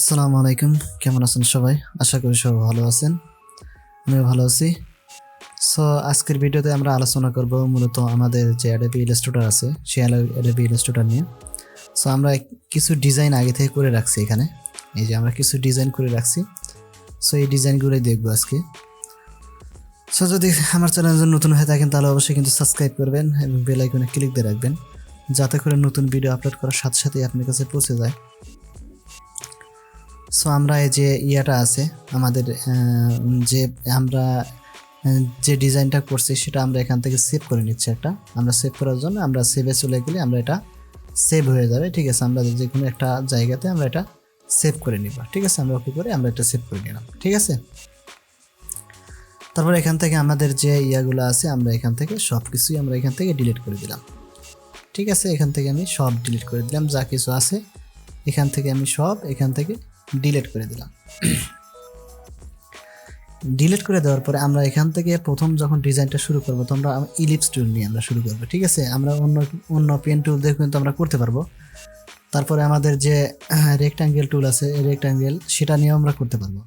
আসসালামু আলাইকুম, কেমন আছেন সবাই? আশা করি সবাই ভালো আছেন। আমিও ভালো আছি। সো আজকের ভিডিওতে আমরা আলোচনা করব মূলত আমাদের যে Adobe Illustrator আছে সেই Adobe Illustrator নিয়ে। সো আমরা কিছু ডিজাইন আগে থেকে করে রাখছি এখানে। এই যে আমরা কিছু ডিজাইন করে রাখছি। সো এই ডিজাইনগুলোই দেখবো আজকে। সো যদি আমার চ্যানেলে নতুন হয়ে থাকেন তাহলে অবশ্যই কিন্তু সাবস্ক্রাইব করবেন এবং বেল আইকনে ক্লিক দিয়ে রাখবেন, যাতে করে নতুন ভিডিও আপলোড করার সাথে সাথেই আপনার কাছে পৌঁছে যায়। সো আমরা এই যে ইয়াটা আছে আমাদের যে আমরা যে ডিজাইনটা করছি সেটা আমরা এখান থেকে সেভ করে নিচ্ছি। আমরা সেভ করার জন্য আমরা সেভে চলে গেলে আমরা এটা সেভ হয়ে যাবে। ঠিক আছে, আমরা যে কোনো একটা জায়গাতে আমরা এটা সেভ করে নিব। ঠিক আছে, আমরা ওকে করে আমরা এটা সেভ করে নিলাম। ঠিক আছে, তারপর এখান থেকে আমাদের যে ইয়াগুলো আছে আমরা এখান থেকে সব কিছুই আমরা এখান থেকে ডিলিট করে দিলাম। ঠিক আছে, এখান থেকে আমি সব ডিলিট করে দিলাম, যা কিছু আছে এখান থেকে আমি সব এখান থেকে ডিলিট করে দিলাম। ডিলিট করে দেওয়ার পরে আমরা এখান থেকে প্রথম যখন ডিজাইনটা শুরু করবো তো আমরা ইলিপস টুল নিয়ে আমরা শুরু করবো। ঠিক আছে, আমরা অন্য পেন টুল দিয়ে কিন্তু আমরা করতে পারবো। তারপরে আমাদের যে রেক্ট্যাঙ্গেল টুল আছে এই রেক্ট্যাঙ্গেল সেটা নিয়েও আমরা করতে পারবো।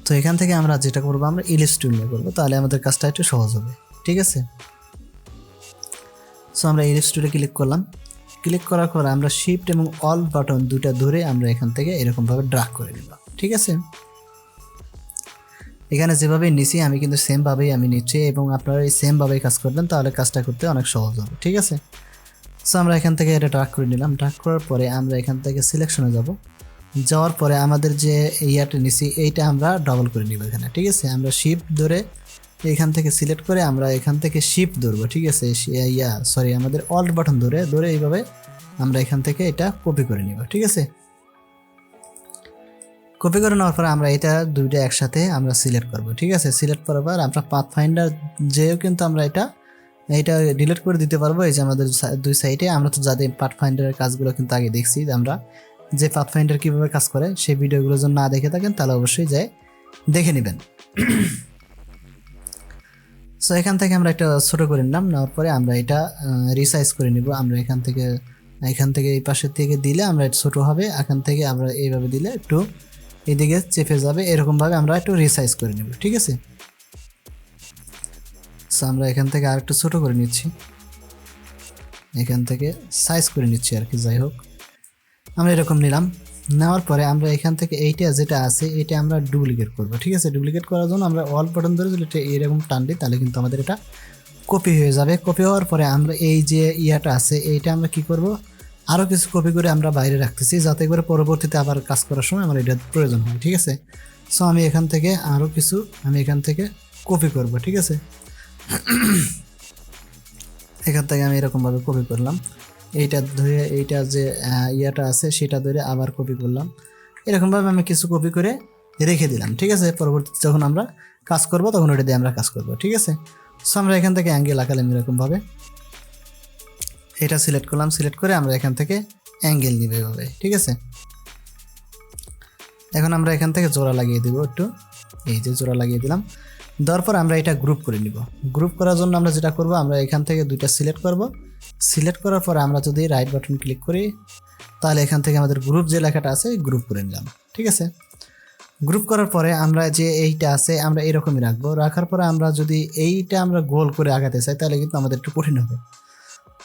তো এখান থেকে আমরা যেটা করবো আমরা ইলিপস টুল নিয়ে করবো, তাহলে আমাদের কাজটা একটু সহজ হবে। ঠিক আছে, সো আমরা ইলিপস টুলে ক্লিক করলাম। ক্লিক করার পর আমরা শিফট এবং অল বাটন দুটা ধরে আমরা এখান থেকে এরকমভাবে ড্রাগ করে নিব। ঠিক আছে, এখানে যেভাবে নিছি আমি কিন্তু সেমভাবেই আমি নিচ্ছি এবং আপনারা এই সেমভাবেই কাজ করবেন, তাহলে কাজটা করতে অনেক সহজ হবে। ঠিক আছে, সো আমরা এখান থেকে এটা ড্রাগ করে নিলাম। ড্রাগ করার পরে আমরা এখান থেকে সিলেকশনে যাওয়ার পরে আমাদের যে ইয়াটা নিছি এইটা আমরা ডবল করে নিব এখানে। ঠিক আছে, আমরা শিফট ধরে এখান থেকে সিলেক্ট করে আমরা এখান থেকে শিফট ধরবো। ঠিক আছে, আমাদের অল্ট বাটন ধরে এইভাবে আমরা এখান থেকে এটা কপি করে নিব। ঠিক আছে, কপি করে নেওয়ার পরে আমরা এটা দুইটা একসাথে আমরা সিলেক্ট করব। ঠিক আছে, সিলেক্ট করার পর আমরা পাথ ফাইন্ডার যেও কিন্তু আমরা এটা ডিলিট করে দিতে পারবো। এই যে আমাদের দুই সাইডে আমরা তো যাদের পাথ ফাইন্ডারের কাজগুলো কিন্তু আগে দেখছি, আমরা যে পাথ ফাইন্ডার কীভাবে কাজ করে সেই ভিডিওগুলো যদি না দেখে থাকেন তাহলে অবশ্যই দেখে নেবেন। সো এখান থেকে আমরা একটা ছোটো করে নিলাম, নেওয়ার পরে আমরা এটা রিসাইজ করে নিব। আমরা এখান থেকে এই পাশের থেকে দিলে আমরা ছোটো হবে, এখান থেকে আমরা এইভাবে দিলে একটু এদিকে চেপে যাবে, এরকমভাবে আমরা একটু রিসাইজ করে নেব। ঠিক আছে, সো আমরা এখান থেকে আর একটু ছোটো করে নিচ্ছি, এখান থেকে সাইজ করে নিচ্ছি আর কি। যাই হোক, আমরা এরকম নিলাম। নেওয়ার পরে আমরা এখান থেকে এইটা যেটা আছে এটা আমরা ডুপ্লিকেট করব। ঠিক আছে, ডুপ্লিকেট করার জন্য আমরা অল বাটন ধরে যদি এরকম টান দিই তাহলে কিন্তু আমাদের এটা কপি হয়ে যাবে। কপি হওয়ার পরে আমরা এই যে ইয়াটা আছে এইটা আমরা কি করব, আরও কিছু কপি করে আমরা বাইরে রাখতেছি, যাতে করে পরবর্তীতে আবার কাজ করার সময় আমার এটা প্রয়োজন হয়। ঠিক আছে, সো আমি এখান থেকে আরও কিছু এখান থেকে কপি করব। ঠিক আছে, এখান থেকে আমি এরকমভাবে কপি করলাম, এইটা ধরে এইটা যে ইয়াটা আছে সেটা ধরে আবার কপি করলাম। এরকমভাবে আমি কিছু কপি করে রেখে দিলাম। ঠিক আছে, পরবর্তীতে যখন আমরা কাজ করব তখন ওটা দিয়ে আমরা কাজ করব। ঠিক আছে, সো আমরা এখান থেকে অ্যাঙ্গেল আঁকালাম এরকমভাবে, এটা সিলেক্ট করলাম। সিলেক্ট করে আমরা এখান থেকে অ্যাঙ্গেল নিব এভাবে। ঠিক আছে, এখন আমরা এখান থেকে জোড়া লাগিয়ে দেবো একটু, এই যে জোড়া লাগিয়ে দিলাম। দেওয়ার পর আমরা এটা গ্রুপ করে নিব। গ্রুপ করার জন্য আমরা যেটা করব, আমরা এখান থেকে দুইটা সিলেক্ট করব। সিলেক্ট করার পর আমরা যদি রাইট বাটন ক্লিক করি তাহলে এখান থেকে আমাদের গ্রুপ যে লেখাটা আছে গ্রুপ করে নিলাম। ঠিক আছে, গ্রুপ করার পরে আমরা যে এইটা আছে আমরা এরকমই রাখবো। রাখার পরে আমরা যদি এইটা আমরা গোল করে আগাতে চাই তাহলে কিন্তু আমাদের একটু কঠিন হবে।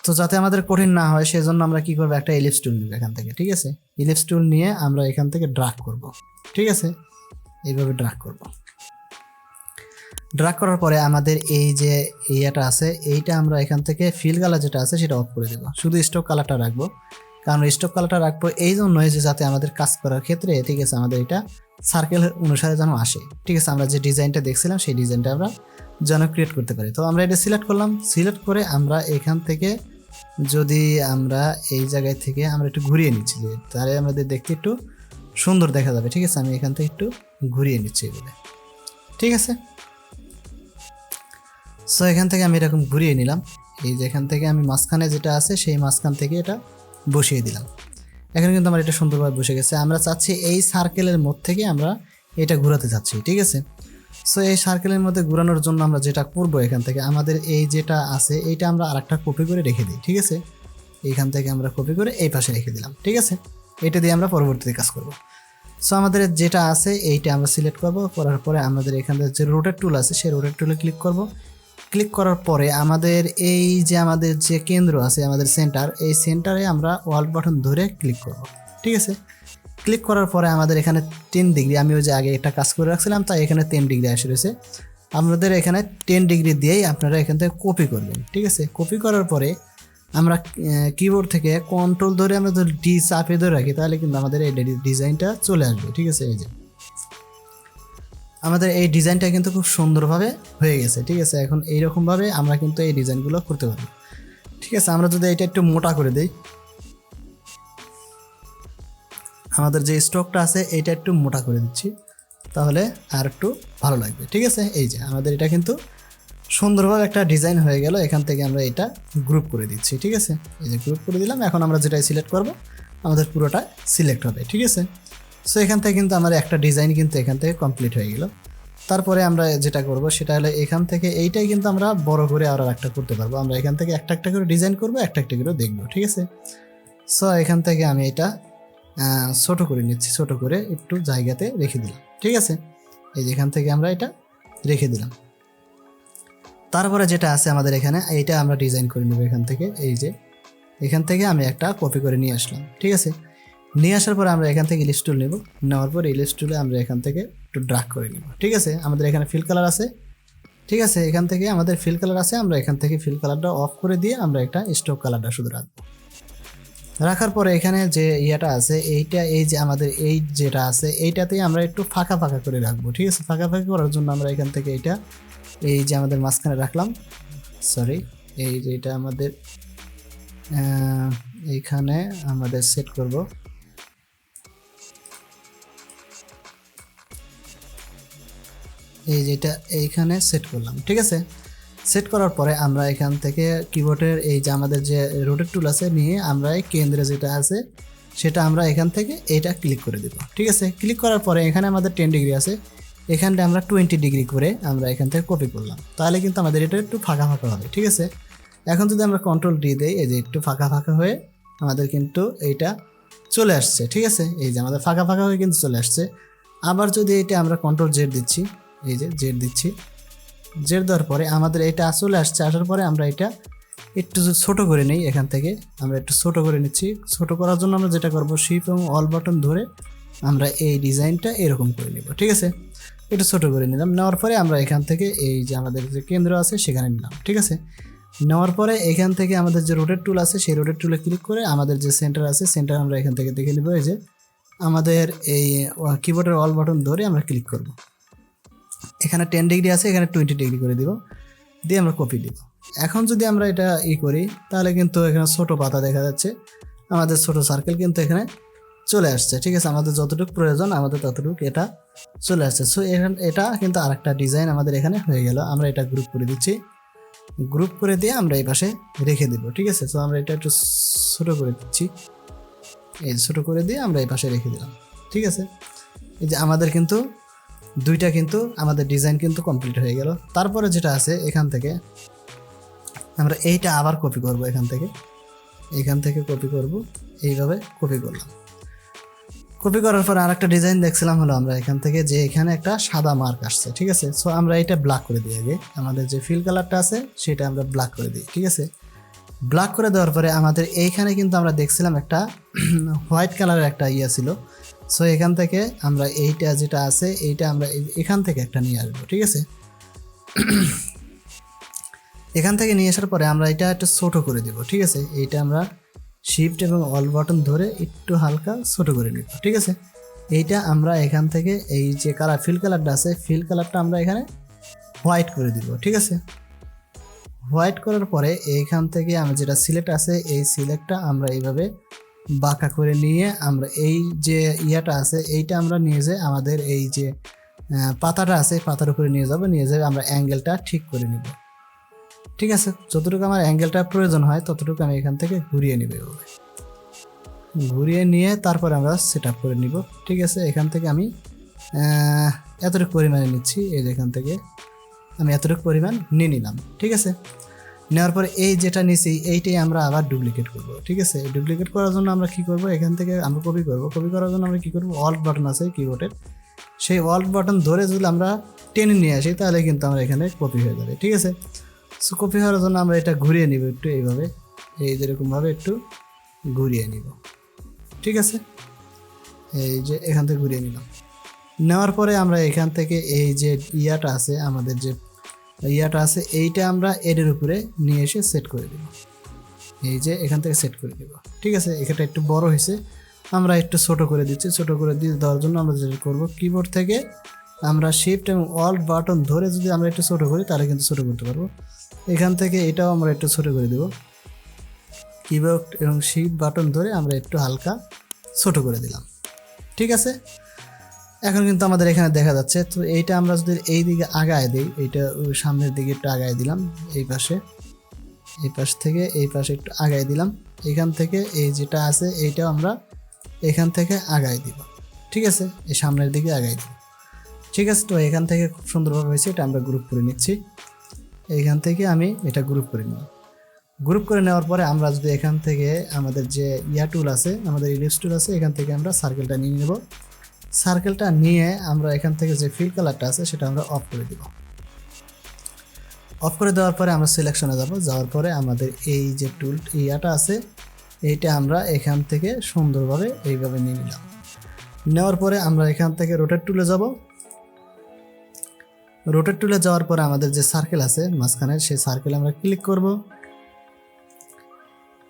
তো যাতে আমাদের কঠিন না হয় সেজন্য আমরা কি করবো, একটা ইলিপস টুল নিব এখান থেকে। ঠিক আছে, ইলিপস টুল নিয়ে আমরা এখান থেকে ড্রাগ করব। ঠিক আছে, এইভাবে ড্রাগ করব। ড্রাগ করার পরে আমাদের এই যে ইয়াটা আছে এইটা আমরা এখান থেকে ফিল কালার যেটা আছে সেটা অফ করে দেবো, শুধু স্টক কালারটা রাখবো। কারণ স্টক কালারটা রাখবো এই জন্যই যে যাতে আমাদের কাজ করার ক্ষেত্রে ঠিক আছে আমাদের এটা সার্কেল অনুসারে যেন আসে। ঠিক আছে, আমরা যে ডিজাইনটা দেখছিলাম সেই ডিজাইনটা আমরা যেন ক্রিয়েট করতে পারি। তো আমরা এটা সিলেক্ট করলাম। সিলেক্ট করে আমরা এখান থেকে যদি আমরা এই জায়গায় থেকে আমরা একটু ঘুরিয়ে নিচ্ছি, তাহলে আমাদের দেখতে একটু সুন্দর দেখা যাবে। ঠিক আছে, আমি এখান থেকে একটু ঘুরিয়ে নিচ্ছি এগুলো। ঠিক আছে, সো এখান থেকে আমি এরকম ঘুরিয়ে নিলাম। এই যে এখান থেকে আমি মাঝখানে যেটা আছে সেই মাঝখান থেকে এটা বসিয়ে দিলাম। এখন কিন্তু আমার এটা সুন্দরভাবে বসে গেছে। আমরা চাচ্ছি এই সার্কেলের মধ্যে থেকে আমরা এটা ঘোরাতে চাচ্ছি। ঠিক আছে, সো এই সার্কেলের মধ্যে ঘোরানোর জন্য আমরা যেটা করব, এখান থেকে আমাদের এই যেটা আছে এইটা আমরা আরেকটা কপি করে রেখে দিই। ঠিক আছে, এইখান থেকে আমরা কপি করে এই পাশে রেখে দিলাম। ঠিক আছে, এটা দিয়ে আমরা পরবর্তীতে কাজ করব। সো আমাদের যেটা আছে এইটা আমরা সিলেক্ট করব, করার পরে আমাদের এখানে যে রোটেট টুল আছে সেই রোটেট টুলে ক্লিক করব। ক্লিক করার পরে আমাদের এই যে আমাদের যে কেন্দ্র আছে আমাদের সেন্টার, এই সেন্টারে আমরা ওয়ার্ল্ড বাটন ধরে ক্লিক করব। ঠিক আছে, ক্লিক করার পরে আমাদের এখানে 10 ডিগ্রি, আমি ওই যে আগে একটা কাজ করে রাখছিলাম তাই এখানে 10 ডিগ্রি আসে রয়েছে। আমাদের এখানে 10 ডিগ্রি দিয়েই আপনারা এখান থেকে কপি করবেন। ঠিক আছে, কপি করার পরে আমরা কিবোর্ড থেকে কন্ট্রোল ধরে আমরা যদি ডি চাপে ধরে রাখি তাহলে কিন্তু আমাদের এই ডিজাইনটা চলে আসবে। ঠিক আছে, এই যে আমাদের এই ডিজাইনটা কিন্তু খুব সুন্দরভাবে হয়ে গেছে। ঠিক আছে, এখন এইরকমভাবে আমরা কিন্তু এই ডিজাইনগুলো করতে পারবো। ঠিক আছে, আমরা যদি এটা একটু মোটা করে দিই, আমাদের যে স্টকটা আছে এটা একটু মোটা করে দিচ্ছি তাহলে আর একটু ভালো লাগবে। ঠিক আছে, এই যে আমাদের এটা কিন্তু সুন্দরভাবে একটা ডিজাইন হয়ে গেল। এখান থেকে আমরা এটা গ্রুপ করে দিচ্ছি। ঠিক আছে, এই যে গ্রুপ করে দিলাম। এখন আমরা যেটাই সিলেক্ট করব আমাদের পুরোটা সিলেক্ট হবে। ঠিক আছে, সো এখান থেকে কিন্তু আমার একটা ডিজাইন কিন্তু এখান থেকে কমপ্লিট হয়ে গেল। তারপরে আমরা যেটা করব সেটা হলো এখান থেকে এইটাই কিন্তু আমরা বড় করে আরও একটা করতে পারবো। আমরা এখান থেকে একটা একটা করে ডিজাইন করব, একটা একটা করে দেখব। ঠিক আছে, সো এখান থেকে আমি এটা ছোট করে নিচ্ছি, ছোট করে একটু জায়গাতে রেখে দিলাম। ঠিক আছে, এই যে এখান থেকে আমরা এটা রেখে দিলাম। তারপরে যেটা আছে আমাদের এখানে এইটা আমরা ডিজাইন করে নেব এখান থেকে। এই যে এখান থেকে আমি একটা কপি করে নিয়ে আসলাম। ঠিক আছে, নিয়ে আসার পরে আমরা এখান থেকে ইলিশ টুল নেব, নেওয়ার পর ইলিশ টুলে আমরা এখান থেকে একটু ড্রাগ করে নেব। ঠিক আছে, আমাদের এখানে ফিল কালার আছে। ঠিক আছে, এখান থেকে আমাদের ফিল কালার আছে, আমরা এখান থেকে ফিল কালারটা অফ করে দিয়ে আমরা একটা স্টক কালারটা শুধু রাখবো। রাখার পরে এখানে যে ইয়েটা আছে এইটা, এই যে আমাদের এই যেটা আছে এইটাতেই আমরা একটু ফাঁকা ফাঁকা করে রাখবো। ঠিক আছে, ফাঁকা ফাঁকা করার জন্য আমরা এখান থেকে এইটা এই যে আমাদের মাঝখানে রাখলাম, সরি এই যে এটা আমাদের এইখানে আমাদের সেট করব। এই যেটা এইখানে সেট করলাম। ঠিক আছে, সেট করার পরে আমরা এখান থেকে কিবোর্ডের এই যে আমাদের যে রোটেট টুল আছে নিয়ে আমরা এই কেন্দ্রে যেটা আছে সেটা আমরা এখান থেকে এইটা ক্লিক করে দেব। ঠিক আছে, ক্লিক করার পরে এখানে আমাদের 10 ডিগ্রি আছে, এখানটা আমরা 20 ডিগ্রি করে আমরা এখান থেকে কপি করলাম, তাহলে কিন্তু আমাদের এটা একটু ফাঁকা ফাঁকা হবে। ঠিক আছে, এখন যদি আমরা কন্ট্রোল ডি দেই, এই যে একটু ফাঁকা ফাঁকা হয়ে আমাদের কিন্তু এইটা চলে আসছে। ঠিক আছে, এই যে আমাদের ফাঁকা ফাঁকা হয়ে কিন্তু চলে আসছে। আবার যদি এটা আমরা কন্ট্রোল জেড দিচ্ছি, এই যে জেড দিচ্ছি, জেড দেওয়ার পরে আমাদের এটা চলে আসছে। আসার পরে আমরা এটা একটু ছোট করে নিই, এখান থেকে আমরা একটু ছোট করে নিচ্ছি। ছোট করার জন্য আমরা যেটা করব শিফট এবং অল বাটন ধরে আমরা এই ডিজাইনটা এরকম করে নেব। ঠিক আছে, একটু ছোট করে নিলাম। নেওয়ার পরে আমরা এখান থেকে এই যে আমাদের যে কেন্দ্র আছে সেখানে নিলাম। ঠিক আছে, নেওয়ার পরে এখান থেকে আমাদের যে রোটেট টুল আছে সেই রোটেট টুলে ক্লিক করে আমাদের যে সেন্টার আছে সেন্টার আমরা এখান থেকে দেখে নেব। এই যে আমাদের এই কিবোর্ডের অল বাটন ধরে আমরা ক্লিক করব। এখানে 10 ডিগ্রি আছে, এখানে 20 ডিগ্রি করে দিব, দিয়ে আমরা কপি দিব। এখন যদি আমরা এটা করি তাহলে কিন্তু এখানে ছোট পাতা দেখা যাচ্ছে, আমাদের ছোট সার্কেল কিন্তু এখানে চলে আসছে। ঠিক আছে, আমাদের যতটুকু প্রয়োজন আমাদের ততটুকু এটা চলে আসছে। সো এটা কিন্তু আরেকটা ডিজাইন আমাদের এখানে হয়ে গেল। আমরা এটা গ্রুপ করে দিচ্ছি, গ্রুপ করে দিয়ে আমরা এই পাশে রেখে দেব। ঠিক আছে, সো আমরা এটা একটু ছোট করে দিচ্ছি, এই ছোট করে দিয়ে আমরা এই পাশে রেখে দিলাম। ঠিক আছে, এই যে আমাদের কিন্তু দুইটা কিন্তু আমাদের ডিজাইন কিন্তু কমপ্লিট হয়ে গেল। তারপরে যেটা আছে এখান থেকে আমরা এইটা আবার কপি করব, এখান থেকে কপি করব, এইভাবে কপি করলাম। কপি করার পর আরেকটা ডিজাইন দেখছিলাম হলো আমরা এখান থেকে যে এখানে একটা সাদা মার্ক আসছে। ঠিক আছে, সো আমরা এটা ব্ল্যাক করে দিই। আগে আমাদের যে ফিল কালারটা আছে সেটা আমরা ব্ল্যাক করে দিই। ঠিক আছে, ব্ল্যাক করে দেওয়ার পরে আমাদের এইখানে কিন্তু আমরা দেখছিলাম একটা হোয়াইট কালারের একটা ইয়ে ছিল। সো এখান থেকে আমরা এইটা যেটা আছে এইটা আমরা এখান থেকে একটা নিয়ে আসবো। ঠিক আছে, এখান থেকে নিয়ে আসার পরে আমরা এটা একটু ছোট করে দেব। ঠিক আছে, এইটা আমরা শিফট এবং অল বাটন ধরে একটু হালকা ছোট করে নেব। ঠিক আছে, এইটা আমরা এখান থেকে এই যে কালার ফিল কালারটা আছে ফিল কালারটা আমরা এখানে হোয়াইট করে দিব। ঠিক আছে, হোয়াইট করার পরে এইখান থেকে আমরা যেটা সিলেক্ট আছে এই সিলেক্টটা আমরা এইভাবে বাঁকা করে নিয়ে আমরা এই যে ইয়াটা আছে এইটা আমরা নিয়ে যাই আমাদের এই যে পাতাটা আছে পাতার উপরে নিয়ে যাবে আমরা অ্যাঙ্গেলটা ঠিক করে নিব। ঠিক আছে, যতটুকু আমার অ্যাঙ্গেলটা প্রয়োজন হয় ততটুকু আমি এখান থেকে ঘুরিয়ে নিব, এভাবে ঘুরিয়ে নিয়ে তারপর আমরা সেট আপ করে নিব। ঠিক আছে, এখান থেকে আমি এতটুকু পরিমাণে নিচ্ছি, এই যে এখান থেকে আমি এতটুকু পরিমাণ নিয়ে নিলাম। ঠিক আছে, নেওয়ার পরে এই যেটা নিছি এইটাই আমরা আবার ডুপ্লিকেট করব। ঠিক আছে, ডুপ্লিকেট করার জন্য আমরা কি করব, এখান থেকে আমরা কপি করব। কপি করার জন্য আমরা কি করব, অল্ট বাটন আছে কিবোর্ডের, সেই অল্ট বাটন ধরে যদি আমরা টেনে নিয়ে আসি তাহলে কিন্তু আমরা এখানে কপি হয়ে যাবে। ঠিক আছে, সো কপি হওয়ার জন্য আমরা এটা ঘুরিয়ে নিব একটু, এইভাবে এই যেরকমভাবে একটু ঘুরিয়ে নিব। ঠিক আছে, এই যে এখান থেকে ঘুরিয়ে নিলাম। নেওয়ার পরে আমরা এখান থেকে এই যে ইয়াটা আছে, আমাদের যে ইয়াটা আছে এইটা আমরা এর উপরে নিয়ে এসে সেট করে দেব। এই যে এখান থেকে সেট করে দেব। ঠিক আছে, এখানটা একটু বড় হয়েছে, আমরা একটু ছোট করে দিচ্ছি। ছোট করে দিয়ে দেওয়ার জন্য আমরা যেটা করব, কিবোর্ড থেকে আমরা শিফট এবং অল্ট বাটন ধরে যদি আমরা একটু ছোট করি তাহলে কিন্তু ছোট করতে পারবো। এখান থেকে এটাও আমরা একটু ছোট করে দেব। কিবোর্ড এবং শিফট বাটন ধরে আমরা একটু হালকা ছোট করে দিলাম। ঠিক আছে, এখন কিন্তু আমাদের এখানে দেখা যাচ্ছে। তো এইটা আমরা যদি এই দিকে আগায় দিই, এইটা সামনের দিকে একটু আগায় দিলাম, এই পাশে, এই পাশ থেকে এই পাশে একটু আগায় দিলাম। এখান থেকে এই যেটা আছে এইটাও আমরা এখান থেকে আগায় দিব। ঠিক আছে, এই সামনের দিকে আগায় দিব। ঠিক আছে, তো এখান থেকে খুব সুন্দরভাবে হয়েছে, এটা আমরা গ্রুপ করে নিচ্ছি। এইখান থেকে আমি এটা গ্রুপ করে নিই। গ্রুপ করে নেওয়ার পরে আমরা যদি এখান থেকে আমাদের যে ইয়া টুল আছে, আমাদের ইলিপস টুল আছে, এখান থেকে আমরা সার্কেলটা নিয়ে নেব। সার্কেলটা নিয়ে আমরা এখান থেকে যে ফিল কালারটা আছে সেটা আমরা অফ করে দিব। অফ করে দেওয়ার পরে আমরা সিলেকশনে যাব। যাওয়ার পরে আমাদের এই যে টুল ইয়াটা আছে এইটা আমরা এখান থেকে সুন্দরভাবে এইভাবে নিয়ে নিলাম। নেওয়ার পরে আমরা এখান থেকে রোটেট টুলে যাব। রোটেট টুলে যাওয়ার পরে আমাদের যে সার্কেল আছে মাঝখানে, সেই সার্কেলে আমরা ক্লিক করব।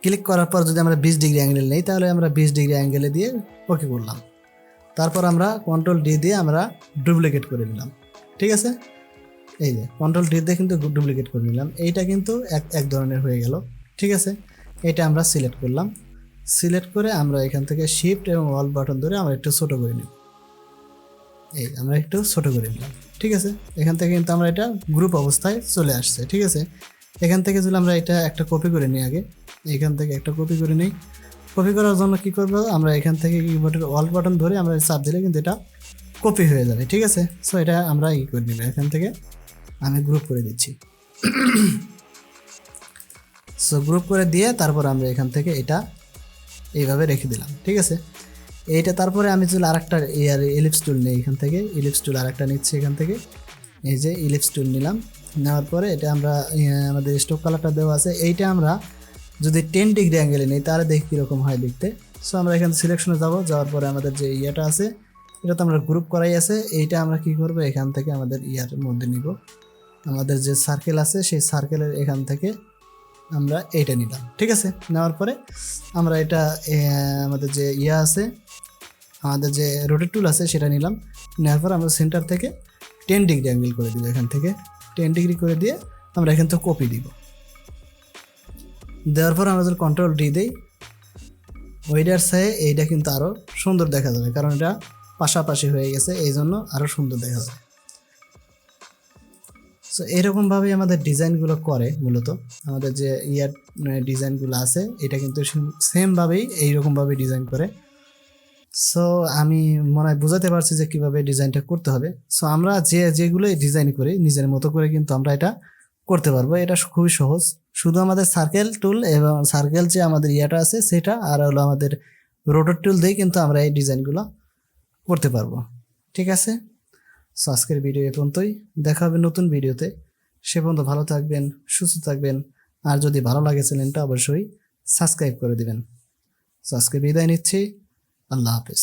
ক্লিক করার পর যদি আমরা 20 ডিগ্রি অ্যাঙ্গেল নেই তাহলে আমরা 20 ডিগ্রি অ্যাঙ্গেলে দিয়ে ওকে করলাম। তারপর আমরা কন্ট্রোল ডি দিয়ে আমরা ডুপ্লিকেট করে নিলাম। ঠিক আছে, এই যে কন্ট্রোল ডি দিয়ে কিন্তু ডুপ্লিকেট করে নিলাম। এইটা কিন্তু এক ধরনের হয়ে গেল। ঠিক আছে, এটা আমরা সিলেক্ট করলাম। সিলেক্ট করে আমরা এখান থেকে শিফট এবং অল বাটন ধরে আমরা একটু ছোট করে নিব। এই আমরা একটু ছোট করে নিলাম। ঠিক আছে, এখান থেকে কিন্তু আমরা এটা গ্রুপ অবস্থায় চলে আসছে। ঠিক আছে, এখান থেকে যদি আমরা এটা একটা কপি করে নিই, আগে এখান থেকে একটা কপি করে নিই। কপি করার জন্য কি করব, আমরা এখান থেকে কিবোর্ডের অল বাটন ধরে আমরা চাপ দিলে কিন্তু এটা কপি হয়ে যাবে। ঠিক আছে, সো এটা আমরা করে নিব। এখান থেকে আমি গ্রুপ করে দিচ্ছি। সো গ্রুপ করে দিয়ে তারপর আমরা এখান থেকে এটা এইভাবে রেখে দিলাম। ঠিক আছে, এইটা তারপরে আমি যদি আরেকটা ইলিপস টুল নিই, এখান থেকে ইলিপস টুল আরেকটা নিচ্ছি। এখান থেকে এই যে ইলিপস টুল নিলাম। নেওয়ার পরে এটা আমরা আমাদের স্টোক কালারটা দেওয়া আছে, এইটা আমরা যদি 10 ডিগ্রি অ্যাঙ্গেলে নিই তাহলে দেখি কীরকম হয় দেখতে। সো আমরা এখানে সিলেকশনে যাব। যাওয়ার পরে আমাদের যে ইয়েটা আছে এটা তো আমরা গ্রুপ করাই আছে, এইটা আমরা কি করব, এখান থেকে আমাদের ইয়ার মধ্যে নিব। আমাদের যে সার্কেল আছে সেই সার্কেলের এখান থেকে আমরা এইটা নিলাম। ঠিক আছে, নেওয়ার পরে আমরা এটা আমাদের যে ইয়া আছে, আমাদের যে রোটেট টুল আছে সেটা নিলাম। নেওয়ার পর আমরা সেন্টার থেকে 10 ডিগ্রি অ্যাঙ্গেল করে দিব। এখান থেকে 10 ডিগ্রি করে দিয়ে আমরা এখান থেকে কপি দিব। দেওয়ার পর আমরা যদি কন্ট্রোল ডি দিই, ওইটার সাথে এইটা কিন্তু আরও সুন্দর দেখা যাবে, কারণ এটা পাশাপাশি হয়ে গেছে, এই জন্য আরও সুন্দর দেখা যায়। সো এরকমভাবেই আমাদের ডিজাইনগুলো করে। মূলত আমাদের যে ইয়ার ডিজাইনগুলো আছে এটা কিন্তু সেমভাবেই এইরকমভাবেই ডিজাইন করে। সো আমি মনে হয় বোঝাতে পারছি যে কীভাবে ডিজাইনটা করতে হবে। সো আমরা যেগুলোই ডিজাইন করি নিজের মতো করে কিন্তু আমরা এটা করতে পারবো। এটা খুবই সহজ, শুধু আমাদের সার্কেল টুল এবং সার্কেল যে আমাদের ইয়াটা আছে সেটা, আর হলো আমাদের রোটেট টুল দিয়ে কিন্তু আমরা এই ডিজাইনগুলো করতে পারবো। ঠিক আছে, সো আজকের ভিডিও এ পর্যন্তই। দেখা হবে নতুন ভিডিওতে। সে পর্যন্ত ভালো থাকবেন, সুস্থ থাকবেন, আর যদি ভালো লাগে চ্যানেলটা অবশ্যই সাবস্ক্রাইব করে দিবেন। সো আজকে বিদায় নিচ্ছি। আল্লাহ হাফেজ।